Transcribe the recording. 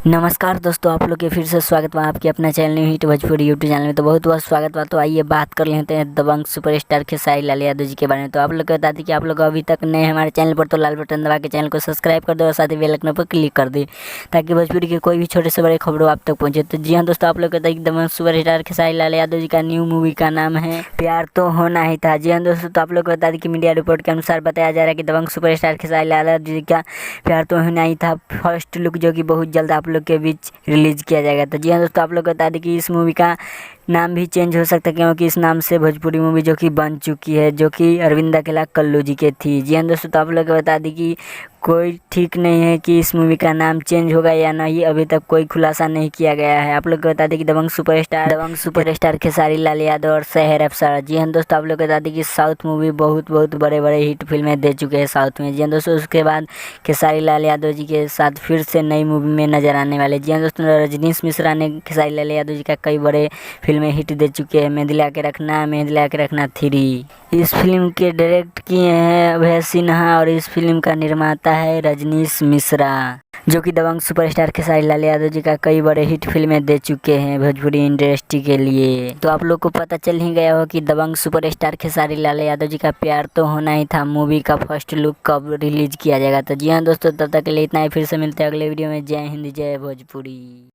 नमस्कार दोस्तों, आप लोग के फिर से स्वागत है आपके अपना channel hit Bhojpuri YouTube channel में। तो बहुत बहुत स्वागत बा। तो आइए बात कर लेते हैं दबंग सुपरस्टार खेसारी लाल यादव जी के बारे में। तो आप लोग को बता दें कि आप लोग अभी तक नए हमारे चैनल पर तो लाल बटन दबा के चैनल को सब्सक्राइब कर दो और साथ ही बेल आइकन पर क्लिक कर दे ताकि भोजपुरी के कोई भी छोटे से बड़े खबरों आप तक पहुँचे। तो जी हाँ दोस्तों, आप लोग को बता दें दबंग सुपरस्टार खेसारी लाल यादव जी का न्यू मूवी का नाम है प्यार तो होना ही था। जी हाँ दोस्तों, तो आप लोग को बता दें कि मीडिया रिपोर्ट के अनुसार बताया जा रहा है कि दबंग सुपरस्टार खेसारी लाल यादव जी का प्यार तो होना ही था फर्स्ट लुक जो कि बहुत जल्द आप लोग के बीच रिलीज किया जाएगा। तो जी हाँ दोस्तों, आप लोग को बता दें कि इस मूवी का नाम भी चेंज हो सकता है क्योंकि इस नाम से भोजपुरी मूवी जो कि बन चुकी है, जो कि अरविंद अकेला कल्लू जी के थी। जी हाँ दोस्तों, तो आप लोग को बता दें कि कोई ठीक नहीं है कि इस मूवी का नाम चेंज होगा या नहीं, अभी तक कोई खुलासा नहीं किया गया है। आप लोग को बता दें कि दबंग सुपरस्टार खेसारी लाल यादव और शहर अफसर। जी हाँ दोस्तों, आप लोग को बता दें कि साउथ मूवी बहुत बहुत बड़े बड़े हिट फिल्में दे चुके हैं साउथ में। जी हाँ दोस्तों, उसके बाद खेसारी लाल यादव जी के साथ फिर से नई मूवी में नजर आने वाले। जी हाँ दोस्तों, रजनीश मिश्रा ने खेसारी लाल यादव जी का कई बड़े फिल्में हिट दे चुके हैं। मेहंदी ला के रखना 3। इस फिल्म के डायरेक्ट किए हैं अभय सिन्हा और इस फिल्म का निर्माता है रजनीश मिश्रा, जो कि दबंग सुपरस्टार खेसारी लाल यादव जी का कई बड़े हिट फिल्में दे चुके हैं भोजपुरी इंडस्ट्री के लिए। तो आप लोग को पता चल ही गया हो कि दबंग सुपरस्टार खेसारी लाल यादव जी का प्यार तो होना ही था मूवी का फर्स्ट लुक कब रिलीज किया जाएगा। तो जी हाँ दोस्तों, तब तक के लिए इतना ही। फिर से मिलते हैं अगले वीडियो में। जय हिंद, जय भोजपुरी।